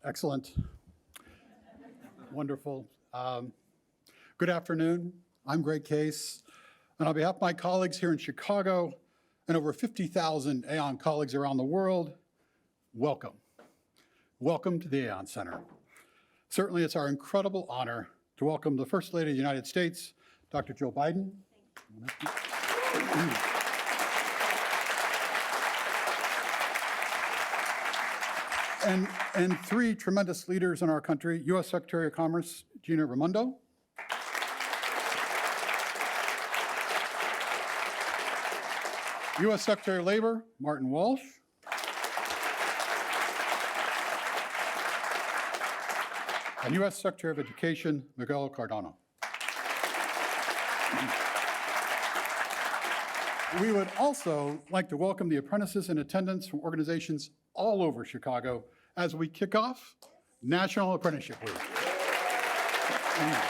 Excellent. Wonderful. Good afternoon. I'm Greg Case, and on behalf of my colleagues here in Chicago and over 50,000 Aon colleagues around the world, welcome. Welcome to the Aon Center. Certainly, it's our incredible honor to welcome the First Lady of the United States, Dr. Joe Biden. And three tremendous leaders in our country, U.S. Secretary of Commerce, Gina Raimondo. U.S. Secretary of Labor, Martin Walsh. And U.S. Secretary of Education, Miguel Cardona. We would also like to welcome the apprentices in attendance from organizations all over Chicago as we kick off National Apprenticeship Week. I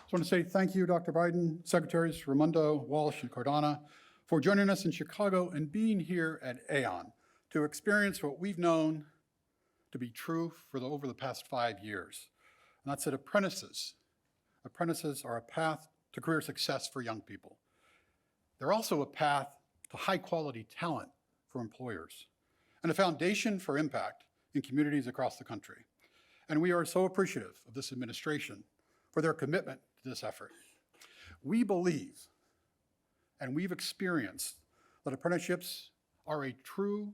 just want to say thank you, Dr. Biden, Secretaries Raimondo, Walsh, and Cardona, for joining us in Chicago and being here at Aon to experience what we've known to be true for over the past 5 years. And that's that apprentices are a path to career success for young people. They're also a path to high-quality talent for employers and a foundation for impact in communities across the country. And we are so appreciative of this administration for their commitment to this effort. We believe, and we've experienced, that apprenticeships are a true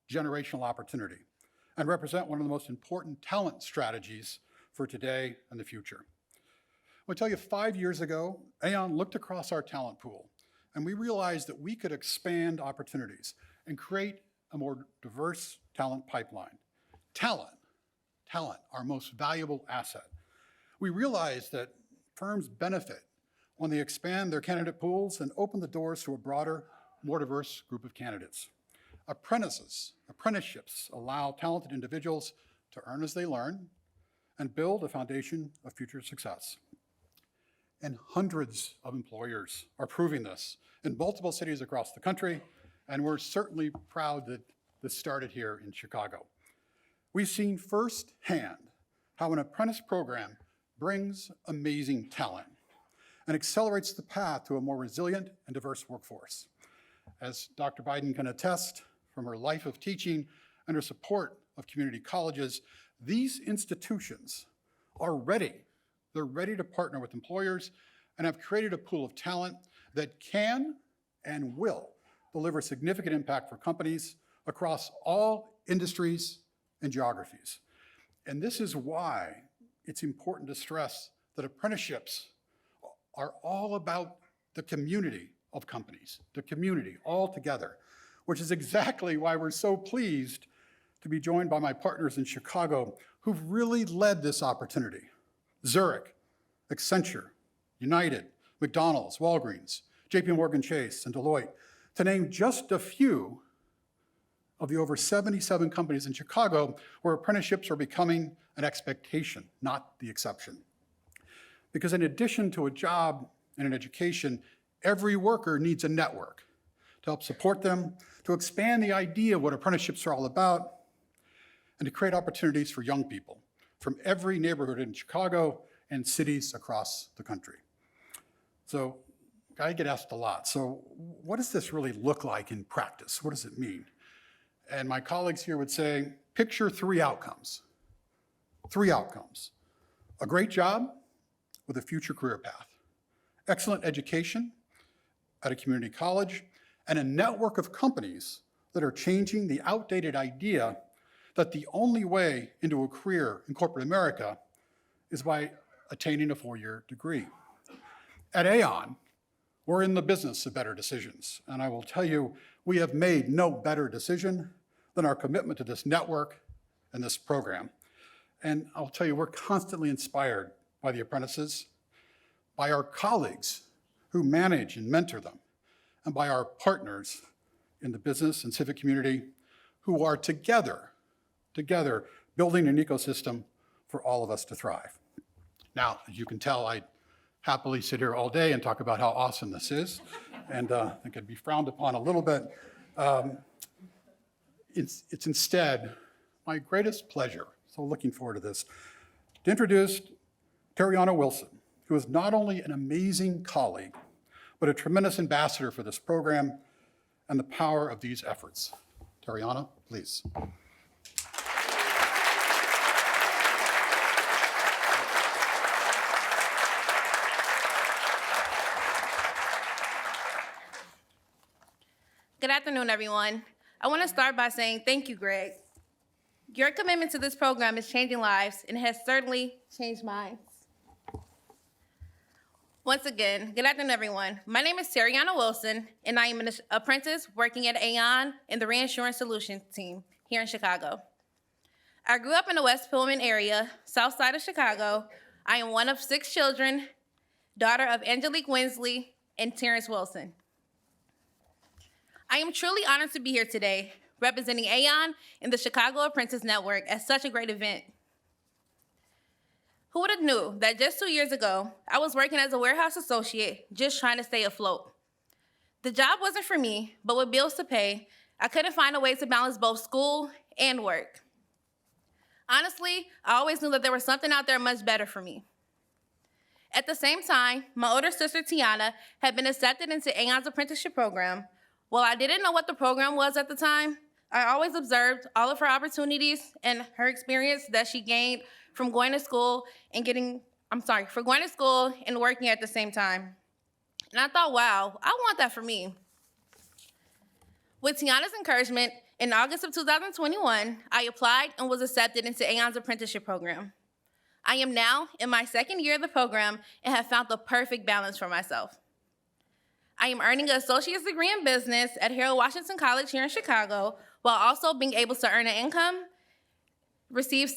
generational opportunity and represent one of the most important talent strategies for today and the future. I'll tell you, 5 years ago, Aon looked across our talent pool, and we realized that we could expand opportunities and create a more diverse talent pipeline. Talent, our most valuable asset. We realized that firms benefit when they expand their candidate pools and open the doors to a broader, more diverse group of candidates. Apprenticeships allow talented individuals to earn as they learn and build a foundation of future success. And hundreds of employers are proving this in multiple cities across the country, and we're certainly proud that this started here in Chicago. We've seen firsthand how an apprentice program brings amazing talent and accelerates the path to a more resilient and diverse workforce. As Dr. Biden can attest from her life of teaching and her support of community colleges, these institutions are ready. They're ready to partner with employers and have created a pool of talent that can and will deliver significant impact for companies across all industries and geographies. And this is why it's important to stress that apprenticeships are all about the community of companies, the community all together, which is exactly why we're so pleased to be joined by my partners in Chicago who've really led this opportunity. Zurich, Accenture, United, McDonald's, Walgreens, JPMorgan Chase, and Deloitte, to name just a few of the over 77 companies in Chicago where apprenticeships are becoming an expectation, not the exception. Because in addition to a job and an education, every worker needs a network to help support them, to expand the idea of what apprenticeships are all about, and to create opportunities for young people from every neighborhood in Chicago and cities across the country. So I get asked a lot, so what does this really look like in practice? What does it mean? And my colleagues here would say, picture three outcomes. Three outcomes. A great job with a future career path, excellent education at a community college, and a network of companies that are changing the outdated idea that the only way into a career in corporate America is by attaining a 4-year degree. At Aon, we're in the business of better decisions, and I will tell you, we have made no better decision than our commitment to this network and this program. And I'll tell you, we're constantly inspired by the apprentices, by our colleagues who manage and mentor them, and by our partners in the business and civic community who are together building an ecosystem for all of us to thrive. Now, as you can tell, I happily sit here all day and talk about how awesome this is, and I think it'd be frowned upon a little bit. It's instead my greatest pleasure, so looking forward to this, to introduce Terionna Wilson, who is not only an amazing colleague, but a tremendous ambassador for this program and the power of these efforts. Terionna, please. Good afternoon, everyone. I want to start by saying thank you, Greg. Your commitment to this program is changing lives and has certainly changed mine. Once again, good afternoon, everyone. My name is Terionna Wilson, and I am an apprentice working at Aon in the Reinsurance Solutions team here in Chicago. I grew up in the West Pullman area, south side of Chicago. I am one of 6 children, daughter of Angelique Winsley and Terrence Wilson. I am truly honored to be here today, representing Aon and the Chicago Apprentice Network at such a great event. Who would have knew that just 2 years ago, I was working as a warehouse associate, just trying to stay afloat. The job wasn't for me, but with bills to pay, I couldn't find a way to balance both school and work. Honestly, I always knew that there was something out there much better for me. At the same time, my older sister, Tiana, had been accepted into Aon's apprenticeship program. While I didn't know what the program was at the time, I always observed all of her opportunities and her experience that she gained from going to school and working at the same time. And I thought, wow, I want that for me. With Tiana's encouragement, in August of 2021, I applied and was accepted into Aon's apprenticeship program. I am now in my 2nd year of the program and have found the perfect balance for myself. I am earning an associate's degree in business at Harold Washington College here in Chicago, while also being able to earn an income, receive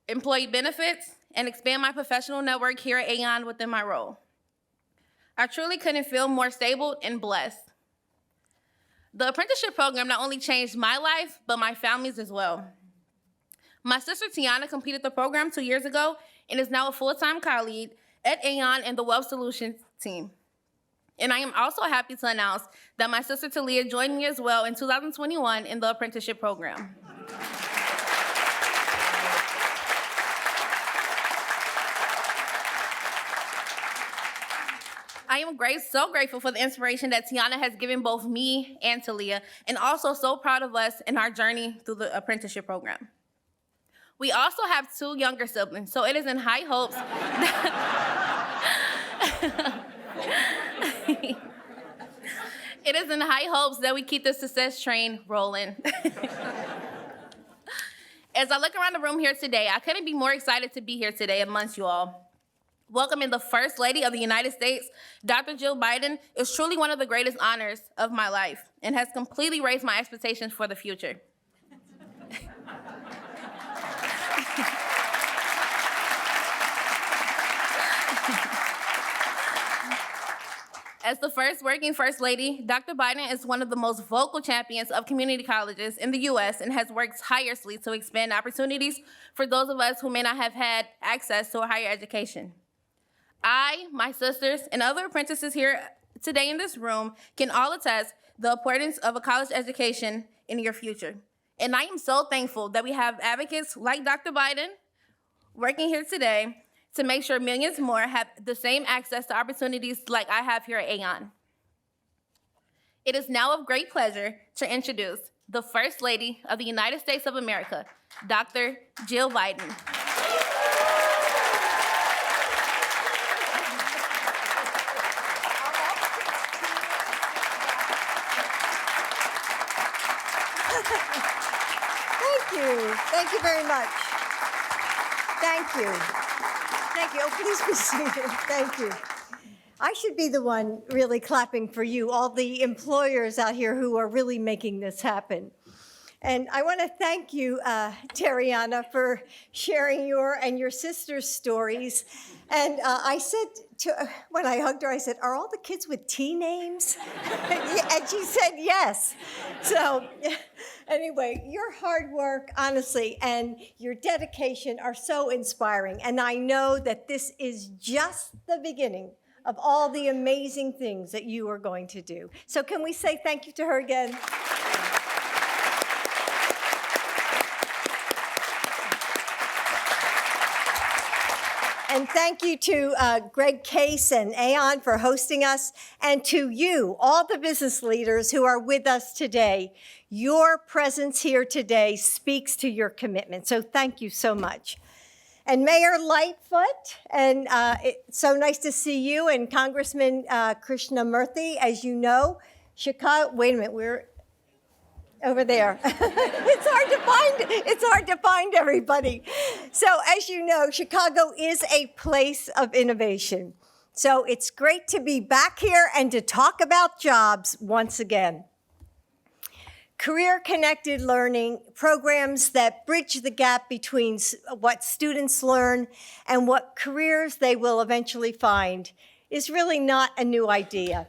employee benefits, and expand my professional network here at Aon within my role. I truly couldn't feel more stable and blessed. The apprenticeship program not only changed my life, but my family's as well. My sister Tiana completed the program 2 years ago and is now a full-time colleague at Aon and the Wealth Solutions team. And I am also happy to announce that my sister Talia joined me as well in 2021 in the apprenticeship program. I am so grateful for the inspiration that Tiana has given both me and Talia, and also so proud of us in our journey through the apprenticeship program. We also have 2 younger siblings, so it is in high hopes that we keep the success train rolling. As I look around the room here today, I couldn't be more excited to be here today amongst you all. Welcoming the First Lady of the United States, Dr. Jill Biden, is truly one of the greatest honors of my life and has completely raised my expectations for the future. As the first working First Lady, Dr. Biden is one of the most vocal champions of community colleges in the U.S. and has worked tirelessly to expand opportunities for those of us who may not have had access to a higher education. I, my sisters, and other apprentices here today in this room can all attest the importance of a college education in your future. And I am so thankful that we have advocates like Dr. Biden working here today to make sure millions more have the same access to opportunities like I have here at Aon. It is now of great pleasure to introduce the First Lady of the United States of America, Dr. Jill Biden. Thank you very much. Thank you. Thank you. Oh, please be seated. Thank you. I should be the one really clapping for you, all the employers out here who are really making this happen. And I want to thank you, Terionna, for sharing your and your sister's stories. And I said, when I hugged her, I said, are all the kids with T names? And she said yes. So anyway, your hard work, honestly, and your dedication are so inspiring. And I know that this is just the beginning of all the amazing things that you are going to do. So can we say thank you to her again? And thank you to Greg Case and Aon for hosting us, and to you, all the business leaders who are with us today. Your presence here today speaks to your commitment, so thank you so much. And Mayor Lightfoot, and it's so nice to see you, and Congressman Krishnamurthy. As you know, Chicago, wait a minute, we're over there. It's hard to find everybody. So as you know, Chicago is a place of innovation. So it's great to be back here and to talk about jobs once again. Career-connected learning, programs that bridge the gap between what students learn and what careers they will eventually find, is really not a new idea.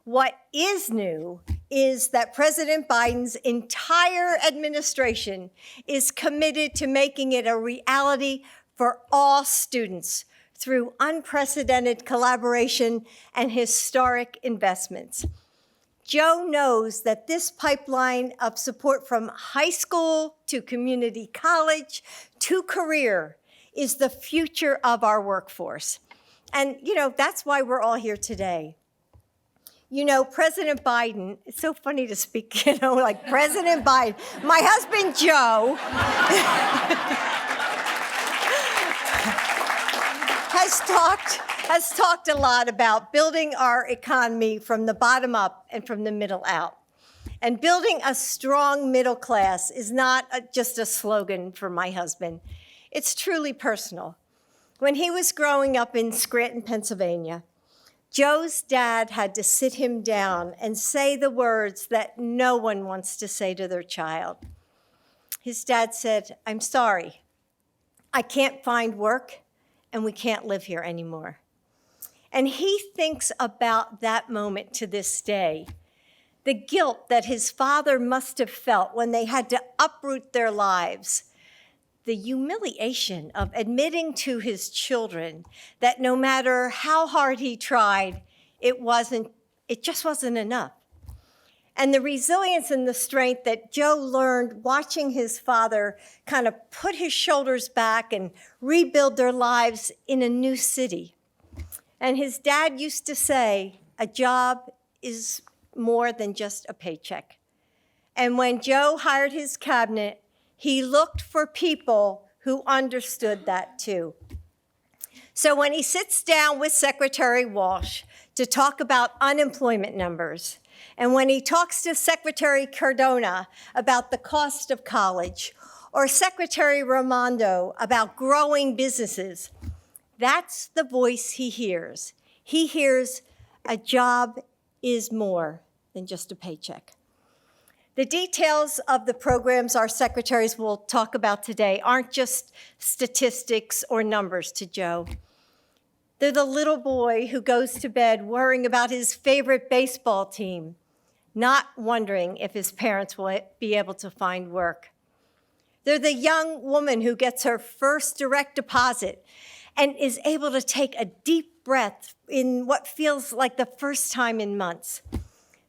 What is new is that President Biden's entire administration is committed to making it a reality for all students through unprecedented collaboration and historic investments. Joe knows that this pipeline of support from high school to community college to career is the future of our workforce. And, that's why we're all here today. President Biden, it's so funny to speak, like President Biden. My husband, Joe, has talked a lot about building our economy from the bottom up and from the middle out. And building a strong middle class is not just a slogan for my husband. It's truly personal. When he was growing up in Scranton, Pennsylvania, Joe's dad had to sit him down and say the words that no one wants to say to their child. His dad said, "I'm sorry, I can't find work and we can't live here anymore." And he thinks about that moment to this day. The guilt that his father must have felt when they had to uproot their lives. The humiliation of admitting to his children that no matter how hard he tried, it just wasn't enough. And the resilience and the strength that Joe learned watching his father kind of put his shoulders back and rebuild their lives in a new city. And his dad used to say, a job is more than just a paycheck. And when Joe hired his cabinet, he looked for people who understood that too. So when he sits down with Secretary Walsh to talk about unemployment numbers, and when he talks to Secretary Cardona about the cost of college, or Secretary Raimondo about growing businesses, that's the voice he hears. He hears a job is more than just a paycheck. The details of the programs our secretaries will talk about today aren't just statistics or numbers to Joe. They're the little boy who goes to bed worrying about his favorite baseball team, not wondering if his parents will be able to find work. They're the young woman who gets her first direct deposit and is able to take a deep breath in what feels like the first time in months.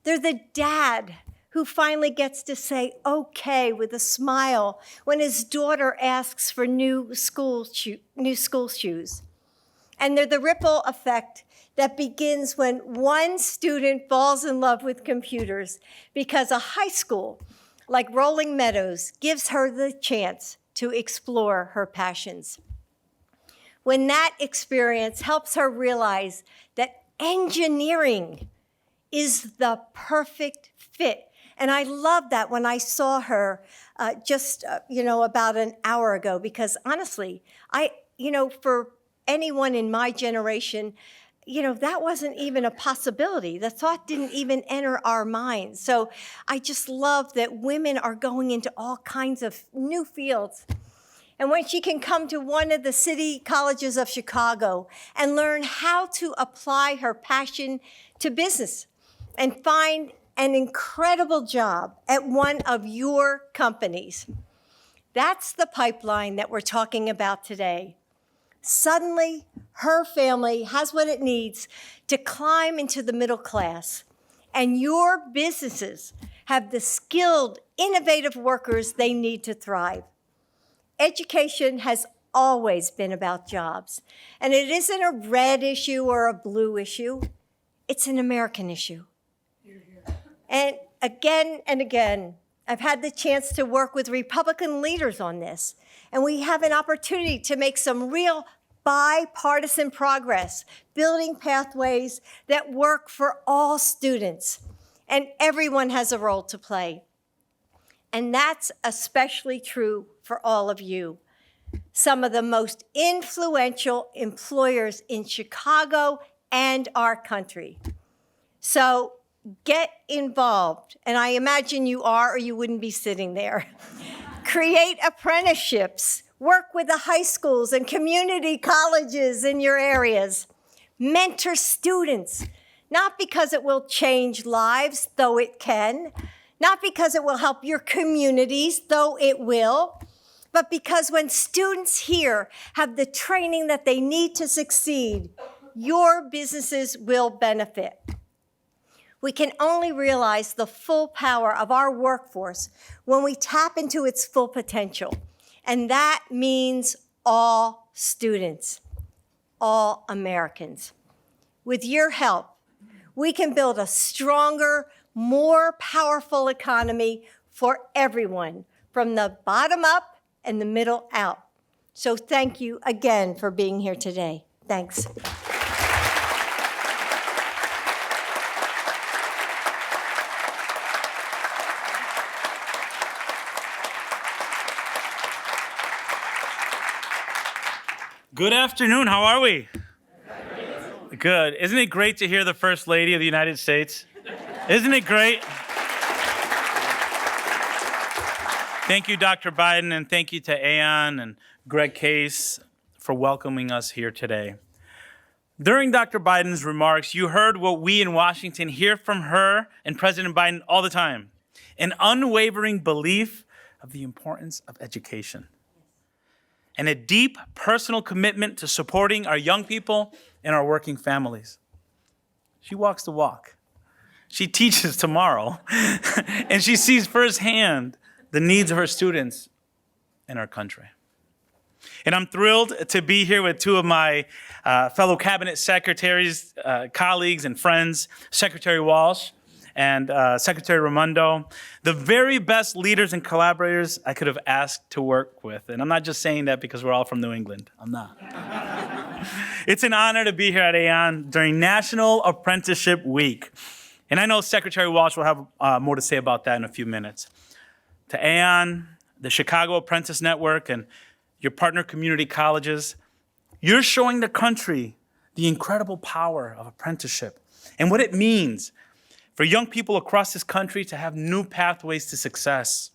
They're the dad who finally gets to say okay with a smile when his daughter asks for new school shoes. And they're the ripple effect that begins when one student falls in love with computers because a high school like Rolling Meadows gives her the chance to explore her passions. When that experience helps her realize that engineering is the perfect fit. And I love that when I saw her about an hour ago, because honestly, for anyone in my generation, that wasn't even a possibility. The thought didn't even enter our minds. So I just love that women are going into all kinds of new fields. And when she can come to one of the city colleges of Chicago and learn how to apply her passion to business and find an incredible job at one of your companies. That's the pipeline that we're talking about today. Suddenly, her family has what it needs to climb into the middle class. And your businesses have the skilled, innovative workers they need to thrive. Education has always been about jobs. And it isn't a red issue or a blue issue. It's an American issue. And again, I've had the chance to work with Republican leaders on this. And we have an opportunity to make some real bipartisan progress, building pathways that work for all students. And everyone has a role to play. And that's especially true for all of you. Some of the most influential employers in Chicago and our country. So get involved, and I imagine you are or you wouldn't be sitting there. Create apprenticeships, work with the high schools and community colleges in your areas. Mentor students, not because it will change lives, though it can, not because it will help your communities, though it will, but because when students here have the training that they need to succeed, your businesses will benefit. We can only realize the full power of our workforce when we tap into its full potential. And that means all students, all Americans. With your help, we can build a stronger, more powerful economy for everyone, from the bottom up and the middle out. So thank you again for being here today. Thanks. Good afternoon. How are we? Good. Isn't it great to hear the First Lady of the United States? Isn't it great? Thank you, Dr. Biden, and thank you to Aon and Greg Case for welcoming us here today. During Dr. Biden's remarks, you heard what we in Washington hear from her and President Biden all the time: an unwavering belief of the importance of education, and a deep personal commitment to supporting our young people and our working families. She walks the walk. She teaches tomorrow, and she sees firsthand the needs of her students in our country. And I'm thrilled to be here with two of my fellow cabinet secretaries, colleagues and friends, Secretary Walsh and Secretary Raimondo, the very best leaders and collaborators I could have asked to work with. And I'm not just saying that because we're all from New England. I'm not. It's an honor to be here at Aon during National Apprenticeship Week. And I know Secretary Walsh will have more to say about that in a few minutes. To Aon, the Chicago Apprentice Network, and your partner community colleges, you're showing the country the incredible power of apprenticeship and what it means for young people across this country to have new pathways to success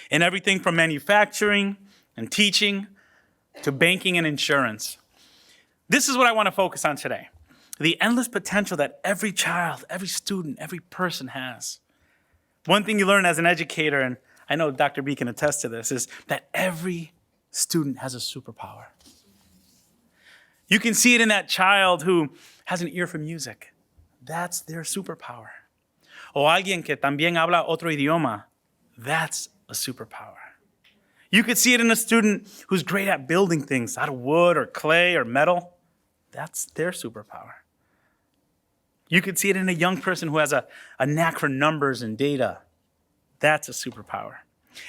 in everything from manufacturing and teaching to banking and insurance. This is what I want to focus on today: the endless potential that every child, every student, every person has. One thing you learn as an educator, and I know Dr. B can attest to this, is that every student has a superpower. You can see it in that child who has an ear for music. That's their superpower. O alguien que también habla otro idioma. That's a superpower. You could see it in a student who's great at building things out of wood or clay or metal. That's their superpower. You could see it in a young person who has a knack for numbers and data. That's a superpower.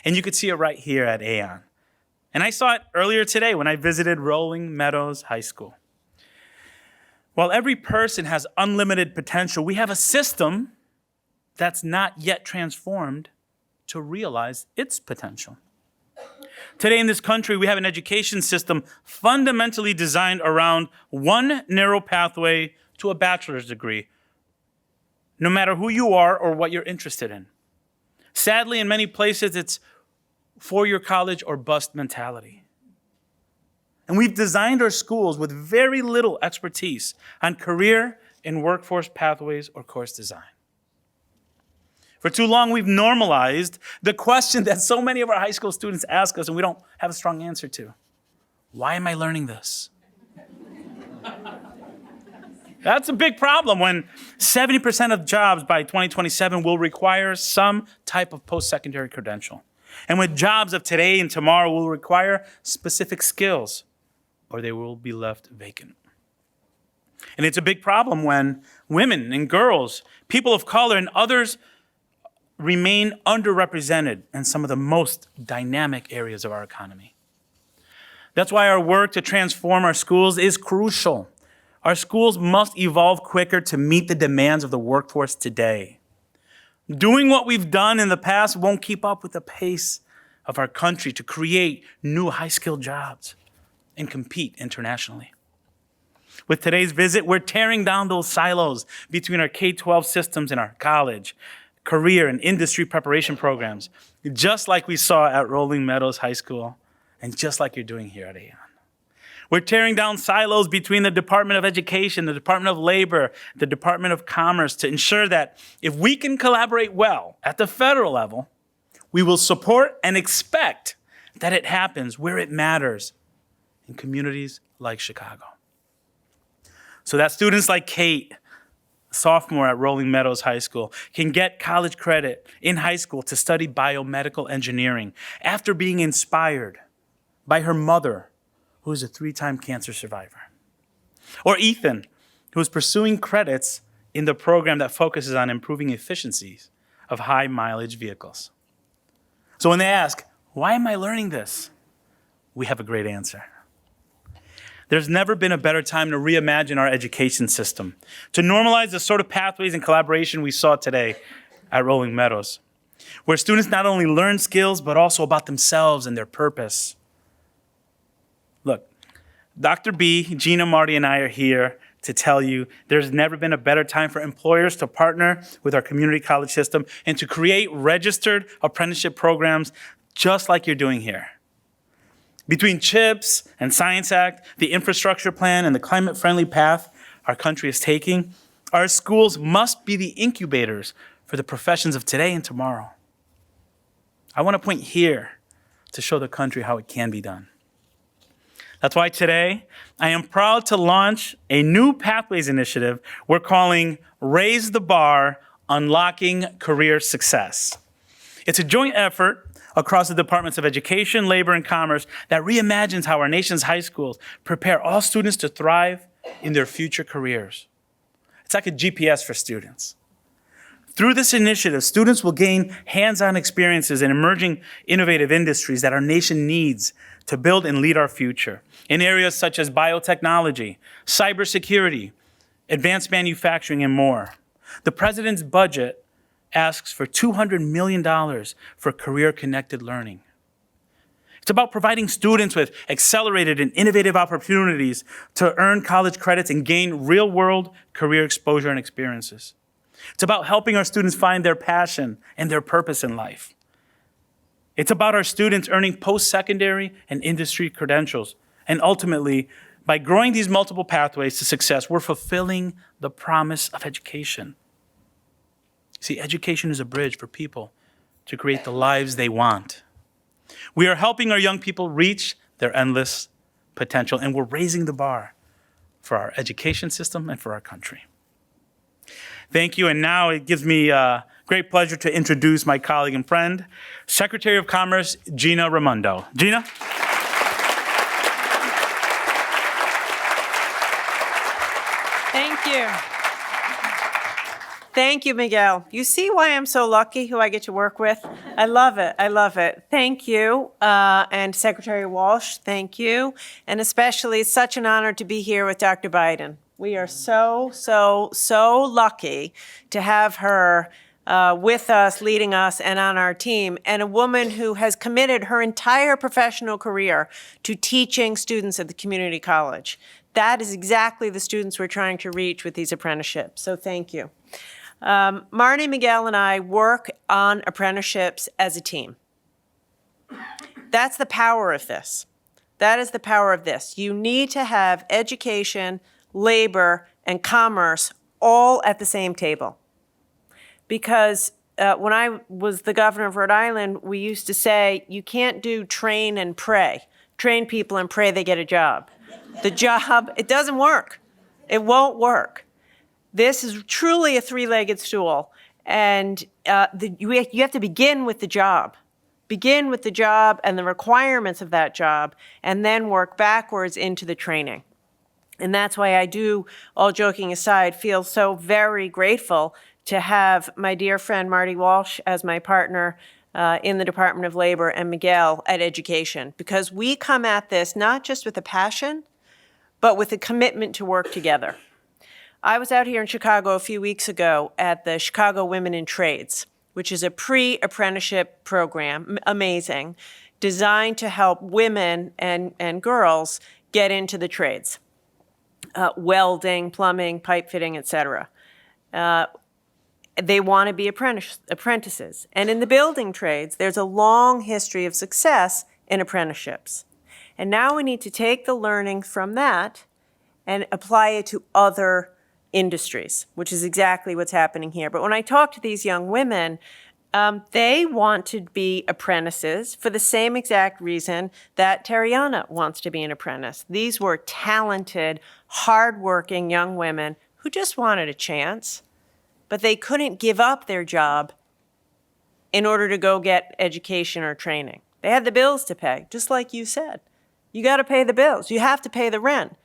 And you could see it right here at Aon. And I saw it earlier today when I visited Rolling Meadows High School. While every person has unlimited potential, we have a system that's not yet transformed to realize its potential. Today in this country, we have an education system fundamentally designed around one narrow pathway to a bachelor's degree, no matter who you are or what you're interested in. Sadly, in many places, it's four-year college or bust mentality. And we've designed our schools with very little expertise on career and workforce pathways or course design. For too long, we've normalized the question that so many of our high school students ask us and we don't have a strong answer to. Why am I learning this? That's a big problem when 70% of jobs by 2027 will require some type of post-secondary credential. And when jobs of today and tomorrow will require specific skills, or they will be left vacant. And it's a big problem when women and girls, people of color, and others remain underrepresented in some of the most dynamic areas of our economy. That's why our work to transform our schools is crucial. Our schools must evolve quicker to meet the demands of the workforce today. Doing what we've done in the past won't keep up with the pace of our country to create new high-skilled jobs and compete internationally. With today's visit, we're tearing down those silos between our K-12 systems and our college, career, and industry preparation programs, just like we saw at Rolling Meadows High School and just like you're doing here at Aon. We're tearing down silos between the Department of Education, the Department of Labor, the Department of Commerce to ensure that if we can collaborate well at the federal level, we will support and expect that it happens where it matters in communities like Chicago. So that students like Kate, sophomore at Rolling Meadows High School, can get college credit in high school to study biomedical engineering after being inspired by her mother, who is a 3-time cancer survivor. Or Ethan, who is pursuing credits in the program that focuses on improving efficiencies of high mileage vehicles. So when they ask, why am I learning this? We have a great answer. There's never been a better time to reimagine our education system, to normalize the sort of pathways and collaboration we saw today at Rolling Meadows, where students not only learn skills, but also about themselves and their purpose. Look, Dr. B, Gina, Marty, and I are here to tell you there's never been a better time for employers to partner with our community college system and to create registered apprenticeship programs just like you're doing here. Between CHIPS and Science Act, the infrastructure plan, and the climate-friendly path our country is taking, our schools must be the incubators for the professions of today and tomorrow. I want to point here to show the country how it can be done. That's why today, I am proud to launch a new Pathways initiative we're calling Raise the Bar, Unlocking Career Success. It's a joint effort across the Departments of Education, Labor, and Commerce that reimagines how our nation's high schools prepare all students to thrive in their future careers. It's like a GPS for students. Through this initiative, students will gain hands-on experiences in emerging innovative industries that our nation needs to build and lead our future in areas such as biotechnology, cybersecurity, advanced manufacturing, and more. The president's budget asks for $200 million for career-connected learning. It's about providing students with accelerated and innovative opportunities to earn college credits and gain real-world career exposure and experiences. It's about helping our students find their passion and their purpose in life. It's about our students earning post-secondary and industry credentials. And ultimately, by growing these multiple pathways to success, we're fulfilling the promise of education. See, education is a bridge for people to create the lives they want. We are helping our young people reach their endless potential, and we're raising the bar for our education system and for our country. Thank you, and now it gives me great pleasure to introduce my colleague and friend, Secretary of Commerce, Gina Raimondo. Gina? Thank you. Thank you, Miguel. You see why I'm so lucky who I get to work with? I love it. I love it. Thank you. And Secretary Walsh, thank you. And especially, it's such an honor to be here with Dr. Biden. We are so lucky to have her with us, leading us, and on our team, and a woman who has committed her entire professional career to teaching students at the community college. That is exactly the students we're trying to reach with these apprenticeships, so thank you. Marty, Miguel, and I work on apprenticeships as a team. That's the power of this. That is the power of this. You need to have education, labor, and commerce all at the same table. Because when I was the governor of Rhode Island, we used to say, you can't do train and pray. train people and pray they get a job. The job, it doesn't work. It won't work. This is truly a three-legged stool, and you have to begin with the job. Begin with the job and the requirements of that job, and then work backwards into the training. And that's why I do, all joking aside, feel so very grateful to have my dear friend Marty Walsh as my partner in the Department of Labor and Miguel at Education, because we come at this not just with a passion, but with a commitment to work together. I was out here in Chicago a few weeks ago at the Chicago Women in Trades, which is a pre-apprenticeship program, amazing, designed to help women and girls get into the trades, welding, plumbing, pipe fitting, etc. They want to be apprentices. And in the building trades, there's a long history of success in apprenticeships. And now we need to take the learning from that and apply it to other industries, which is exactly what's happening here. But when I talk to these young women, they want to be apprentices for the same exact reason that Terionna wants to be an apprentice. These were talented, hardworking young women who just wanted a chance, but they couldn't give up their job in order to go get education or training. They had the bills to pay, just like you said. You got to pay the bills. You have to pay the rent.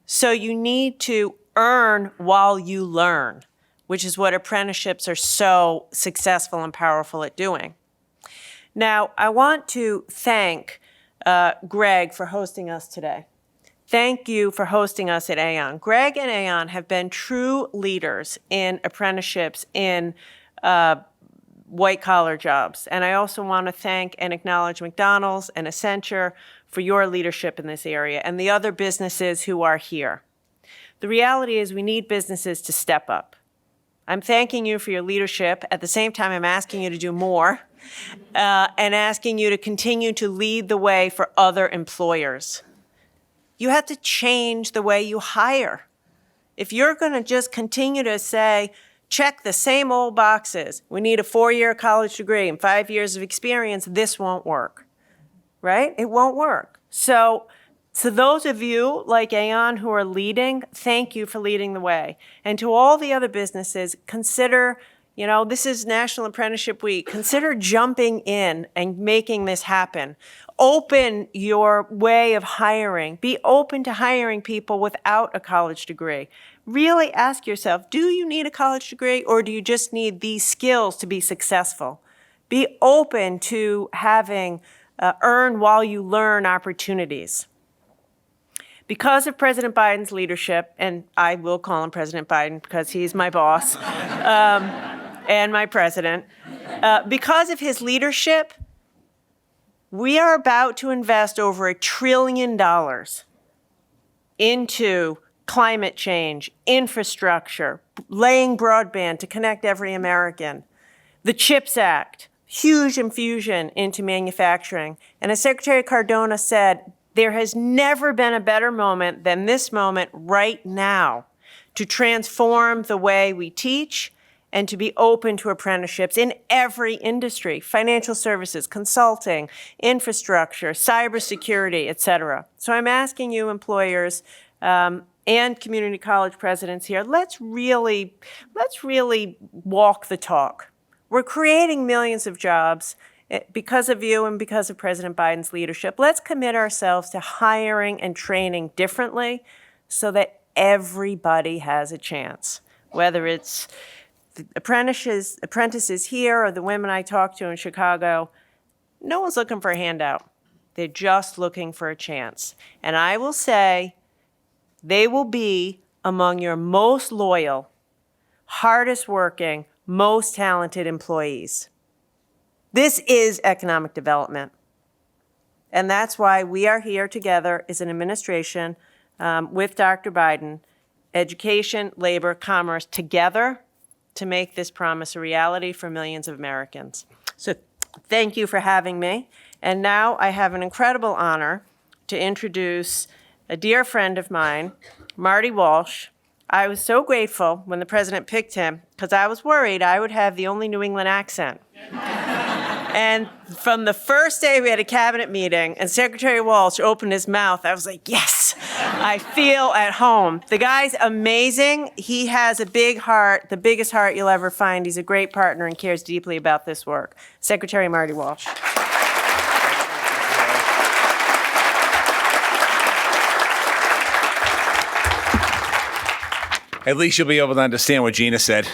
So you need to earn while you learn, which is what apprenticeships are so successful and powerful at doing. Now, I want to thank Greg for hosting us today. Thank you for hosting us at Aon. Greg and Aon have been true leaders in apprenticeships in white-collar jobs. And I also want to thank and acknowledge McDonald's and Accenture for your leadership in this area and the other businesses who are here. The reality is we need businesses to step up. I'm thanking you for your leadership. At the same time, I'm asking you to do more and asking you to continue to lead the way for other employers. You have to change the way you hire. If you're going to just continue to say, check the same old boxes, we need a 4-year college degree and 5 years of experience, this won't work, right? It won't work. So those of you like Aon who are leading, thank you for leading the way. And to all the other businesses, consider, this is National Apprenticeship Week. Consider jumping in and making this happen. Open your way of hiring. Be open to hiring people without a college degree. Really ask yourself, do you need a college degree or do you just need these skills to be successful? Be open to having earn while you learn opportunities. Because of President Biden's leadership, and I will call him President Biden because he's my boss and my president, because of his leadership, we are about to invest over $1 trillion into climate change, infrastructure, laying broadband to connect every American, the CHIPS Act, huge infusion into manufacturing. And as Secretary Cardona said, there has never been a better moment than this moment right now to transform the way we teach and to be open to apprenticeships in every industry, financial services, consulting, infrastructure, cybersecurity, et cetera. So I'm asking you employers and community college presidents here, let's really walk the talk. We're creating millions of jobs because of you and because of President Biden's leadership. Let's commit ourselves to hiring and training differently so that everybody has a chance, whether it's the apprentices here or the women I talk to in Chicago. No one's looking for a handout. They're just looking for a chance. And I will say they will be among your most loyal, hardest working, most talented employees. This is economic development. And that's why we are here together as an administration with Dr. Biden, education, labor, commerce, together to make this promise a reality for millions of Americans. So thank you for having me. And now I have an incredible honor to introduce a dear friend of mine, Marty Walsh. I was so grateful when the president picked him because I was worried I would have the only New England accent. And from the first day we had a cabinet meeting and Secretary Walsh opened his mouth, I was like, yes, I feel at home. The guy's amazing. He has a big heart, the biggest heart you'll ever find. He's a great partner and cares deeply about this work. Secretary Marty Walsh. At least you'll be able to understand what Gina said.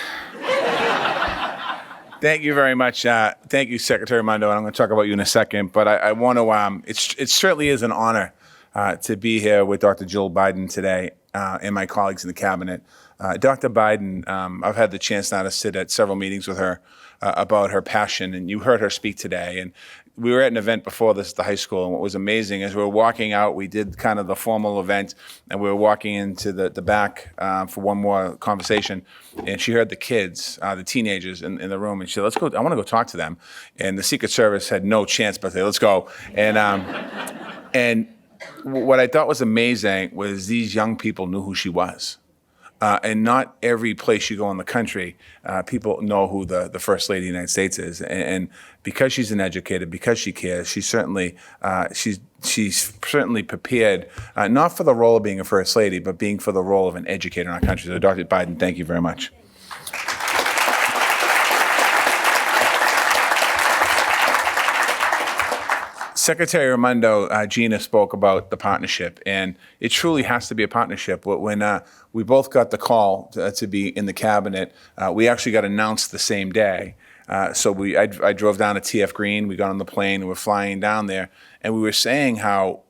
Thank you very much. Thank you, Secretary Raimondo, and I'm going to talk about you in a second. But I want to, it certainly is an honor to be here with Dr. Jill Biden today and my colleagues in the cabinet. Dr. Biden, I've had the chance now to sit at several meetings with her about her passion, and you heard her speak today. And we were at an event before this at the high school, and what was amazing is we were walking out, we did kind of the formal event, and we were walking into the back for one more conversation, and she heard the kids, the teenagers in the room, and she said, let's go, I want to go talk to them. And the Secret Service had no chance but to say, let's go. And what I thought was amazing was these young people knew who she was. And not every place you go in the country, people know who the First Lady of the United States is. And because she's an educator, because she cares, she's certainly prepared, not for the role of being a First Lady, but being for the role of an educator in our country. So Dr. Biden, thank you very much. Secretary Raimondo, Gina spoke about the partnership, and it truly has to be a partnership. When we both got the call to be in the cabinet, we actually got announced the same day. So I drove down to TF Green, we got on the plane, and we're flying down there, and we were saying how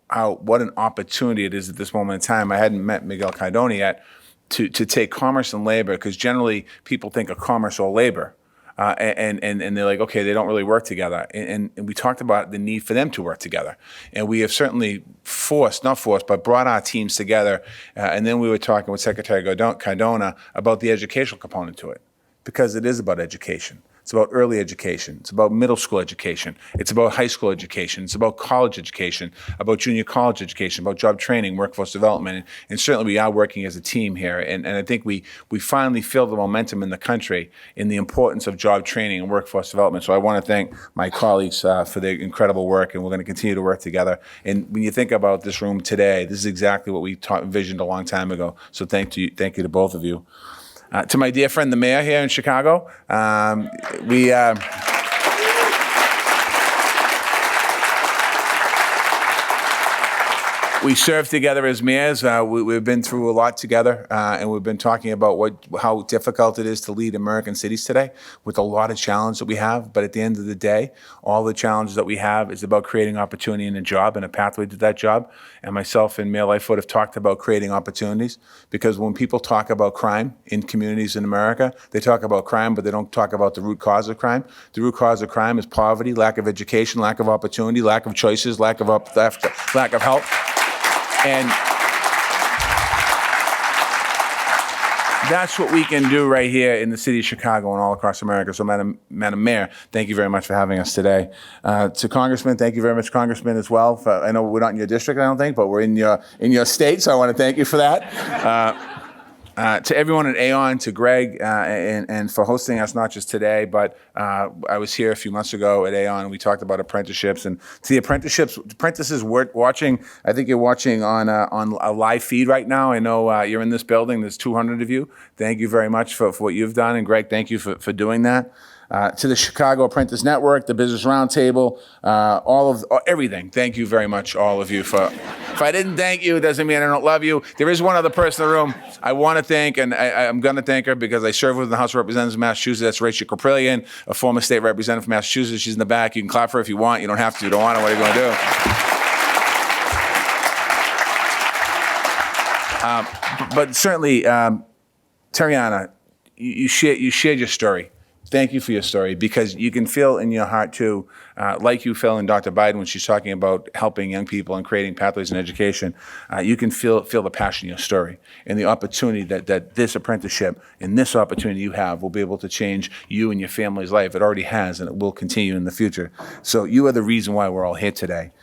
what an opportunity it is at this moment in time. I hadn't met Miguel Cardona yet, to take commerce and labor, because generally people think of commerce or labor. And they're like, okay, they don't really work together. And we talked about the need for them to work together. And we have certainly brought our teams together. And then we were talking with Secretary Cardona about the educational component to it, because it is about education. It's about early education. It's about middle school education. It's about high school education. It's about college education, about junior college education, about job training, workforce development. And certainly we are working as a team here. And I think we finally feel the momentum in the country in the importance of job training and workforce development. So I want to thank my colleagues for their incredible work, and we're going to continue to work together. And when you think about this room today, this is exactly what we envisioned a long time ago. So thank you to both of you. To my dear friend, the mayor here in Chicago, we served together as mayors. We've been through a lot together, and we've been talking about how difficult it is to lead American cities today, with a lot of challenges that we have. But at the end of the day, all the challenges that we have is about creating opportunity and a job and a pathway to that job. And myself and Mayor Lightfoot have talked about creating opportunities, because when people talk about crime in communities in America, they talk about crime, but they don't talk about the root cause of crime. The root cause of crime is poverty, lack of education, lack of opportunity, lack of choices, lack of help. And that's what we can do right here in the city of Chicago and all across America. So, Madam Mayor, thank you very much for having us today. To Congressman, thank you very much, Congressman, as well. I know we're not in your district, I don't think, but we're in your state, so I want to thank you for that. To everyone at Aon, to Greg, and for hosting us not just today, but I was here a few months ago at Aon, and we talked about apprenticeships. And to the apprentices watching, I think you're watching on a live feed right now. I know you're in this building. There's 200 of you. Thank you very much for what you've done. And Greg, thank you for doing that. To the Chicago Apprentice Network, the Business Roundtable, everything. Thank you very much, all of you. If I didn't thank you, it doesn't mean I don't love you. There is one other person in the room I want to thank, and I'm going to thank her because I serve with the House of Representatives of Massachusetts. That's Rachel Caprillion, a former state representative from Massachusetts. She's in the back. You can clap for her if you want. You don't have to. You don't want to. What are you going to do? But certainly, Terionna, you shared your story. Thank you for your story, because you can feel in your heart too, like you feel in Dr. Biden when she's talking about helping young people and creating pathways in education. You can feel the passion in your story and the opportunity that this apprenticeship and this opportunity you have will be able to change you and your family's life. It already has, and it will continue in the future. So you are the reason why we're all here today.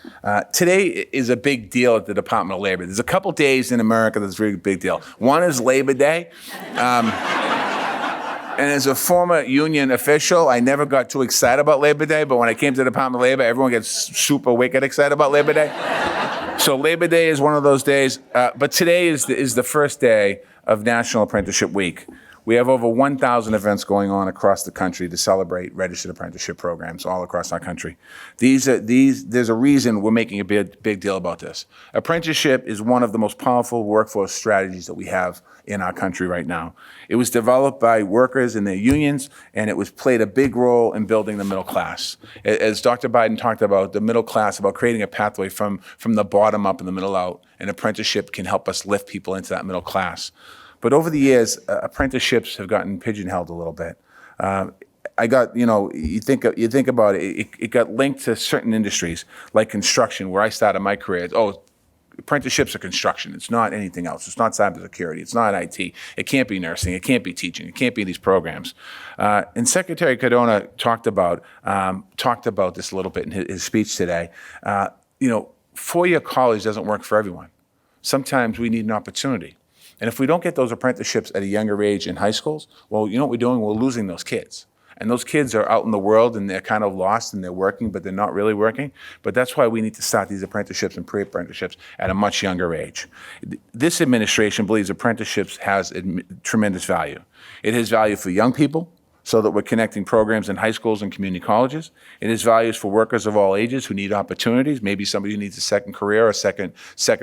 Today is a big deal at the Department of Labor. There's a couple days in America that's a really big deal. One is Labor Day. And as a former union official, I never got too excited about Labor Day, but when I came to the Department of Labor, everyone gets super wicked excited about Labor Day. So Labor Day is one of those days, but today is the first day of National Apprenticeship Week. We have over 1,000 events going on across the country to celebrate registered apprenticeship programs all across our country. There's a reason we're making a big deal about this. Apprenticeship is one of the most powerful workforce strategies that we have in our country right now. It was developed by workers and their unions, and it was played a big role in building the middle class. As Dr. Biden talked about the middle class, about creating a pathway from the bottom up and the middle out, an apprenticeship can help us lift people into that middle class. But over the years, apprenticeships have gotten pigeonholed a little bit. You think about it, it got linked to certain industries like construction, where I started my career. Oh, apprenticeships are construction. It's not anything else. It's not cybersecurity. It's not IT. It can't be nursing. It can't be teaching. It can't be these programs. And Secretary Cardona talked about this a little bit in his speech today. Four-year college doesn't work for everyone. Sometimes we need an opportunity. And if we don't get those apprenticeships at a younger age in high schools, well, you know what we're doing? We're losing those kids. And those kids are out in the world and they're kind of lost and they're working, but they're not really working. But that's why we need to start these apprenticeships and pre-apprenticeships at a much younger age. This administration believes apprenticeships has tremendous value. It has value for young people, so that we're connecting programs in high schools and community colleges. It has values for workers of all ages who need opportunities, maybe somebody who needs a second career or a second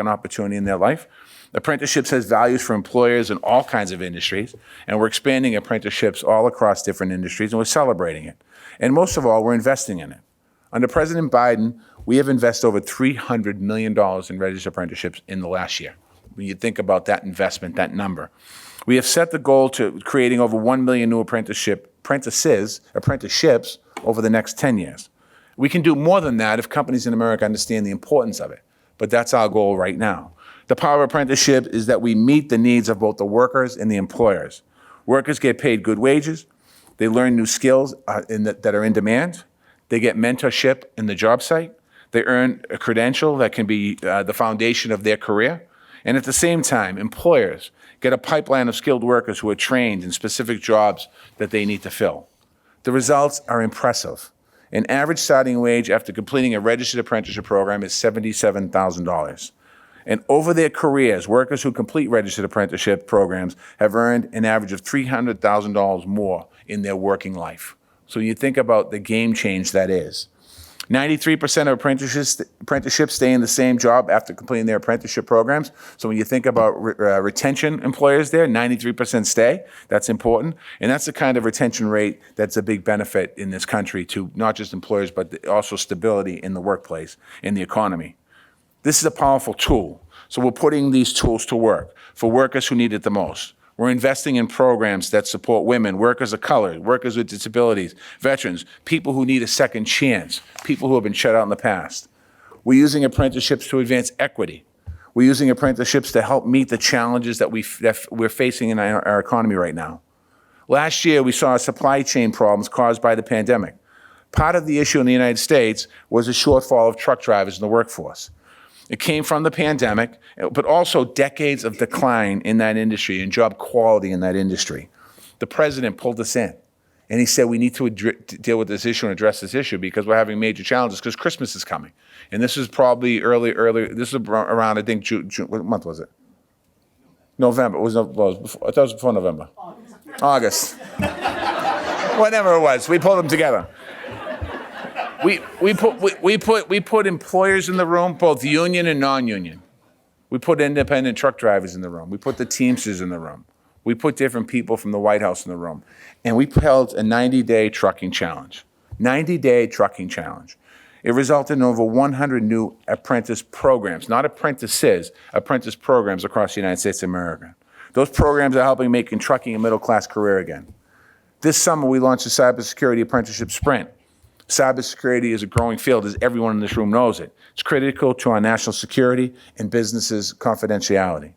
opportunity in their life. Apprenticeships has values for employers in all kinds of industries, and we're expanding apprenticeships all across different industries, and we're celebrating it. And most of all, we're investing in it. Under President Biden, we have invested over $300 million in registered apprenticeships in the last year. When you think about that investment, that number. We have set the goal to creating over 1 million new apprenticeships over the next 10 years. We can do more than that if companies in America understand the importance of it, but that's our goal right now. The power of apprenticeship is that we meet the needs of both the workers and the employers. Workers get paid good wages. They learn new skills that are in demand. They get mentorship in the job site. They earn a credential that can be the foundation of their career. And at the same time, employers get a pipeline of skilled workers who are trained in specific jobs that they need to fill. The results are impressive. An average starting wage after completing a registered apprenticeship program is $77,000. And over their careers, workers who complete registered apprenticeship programs have earned an average of $300,000 more in their working life. So you think about the game change that is. 93% of apprenticeships stay in the same job after completing their apprenticeship programs. So when you think about retention employers there, 93% stay. That's important. And that's the kind of retention rate that's a big benefit in this country to not just employers, but also stability in the workplace, in the economy. This is a powerful tool. So we're putting these tools to work for workers who need it the most. We're investing in programs that support women, workers of color, workers with disabilities, veterans, people who need a second chance, people who have been shut out in the past. We're using apprenticeships to advance equity. We're using apprenticeships to help meet the challenges that we're facing in our economy right now. Last year, we saw supply chain problems caused by the pandemic. Part of the issue in the United States was a shortfall of truck drivers in the workforce. It came from the pandemic, but also decades of decline in that industry and job quality in that industry. The president pulled us in, and he said we need to deal with this issue and address this issue because we're having major challenges because Christmas is coming. And this is probably early, this is around, I think, June, what month was it? November. I thought it was before November. August. Whatever it was, we pulled them together. We put employers in the room, both union and non-union. We put independent truck drivers in the room. We put the Teamsters in the room. We put different people from the White House in the room. And we held a 90-day trucking challenge. 90-day trucking challenge. It resulted in over 100 new apprentice programs, not apprentices, apprentice programs across the United States of America. Those programs are helping make trucking a middle-class career again. This summer, we launched a cybersecurity apprenticeship sprint. Cybersecurity is a growing field, as everyone in this room knows it. It's critical to our national security and businesses' confidentiality.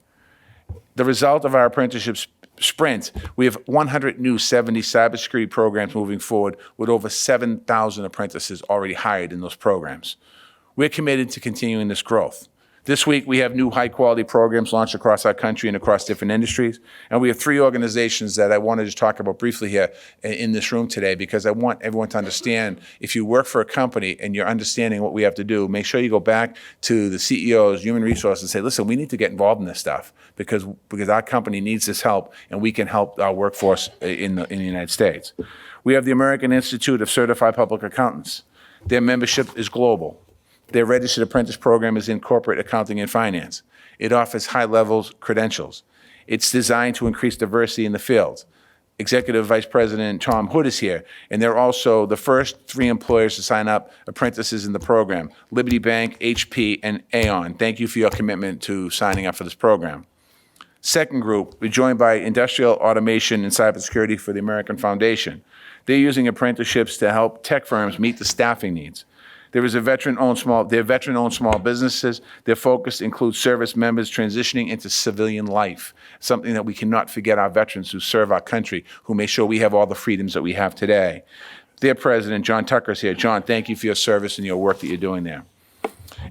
The result of our apprenticeship sprint, we have 100 new 70 cybersecurity programs moving forward with over 7,000 apprentices already hired in those programs. We're committed to continuing this growth. This week, we have new high-quality programs launched across our country and across different industries. And we have 3 organizations that I wanted to talk about briefly here in this room today, because I want everyone to understand, if you work for a company and you're understanding what we have to do, make sure you go back to the CEOs, human resources, and say, listen, we need to get involved in this stuff because our company needs this help, and we can help our workforce in the United States. We have the American Institute of Certified Public Accountants. Their membership is global. Their registered apprentice program is in corporate accounting and finance. It offers high-level credentials. It's designed to increase diversity in the field. Executive Vice President Tom Hood is here, and they're also the first 3 employers to sign up apprentices in the program: Liberty Bank, HP, and Aon. Thank you for your commitment to signing up for this program. Second group, we're joined by Industrial Automation and Cybersecurity for the American Foundation. They're using apprenticeships to help tech firms meet the staffing needs. They're veteran-owned small businesses. Their focus includes service members transitioning into civilian life, something that we cannot forget our veterans who serve our country, who make sure we have all the freedoms that we have today. Their president, John Tucker, is here. John, thank you for your service and your work that you're doing there.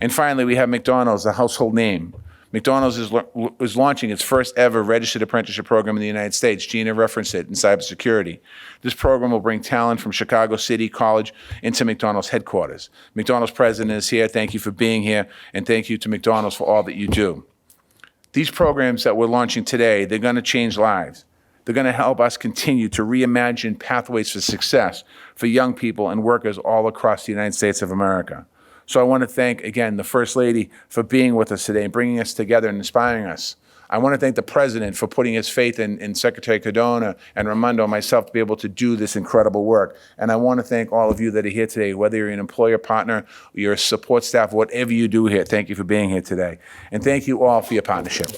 And finally, we have McDonald's, a household name. McDonald's is launching its first ever registered apprenticeship program in the United States. Gina referenced it in cybersecurity. This program will bring talent from Chicago City College into McDonald's headquarters. McDonald's president is here. Thank you for being here, and thank you to McDonald's for all that you do. These programs that we're launching today, they're going to change lives. They're going to help us continue to reimagine pathways for success for young people and workers all across the United States of America. So I want to thank, again, the First Lady for being with us today and bringing us together and inspiring us. I want to thank the President for putting his faith in Secretary Cardona and Raimondo and myself to be able to do this incredible work. And I want to thank all of you that are here today, whether you're an employer, partner, you're a support staff, whatever you do here. Thank you for being here today. And thank you all for your partnership.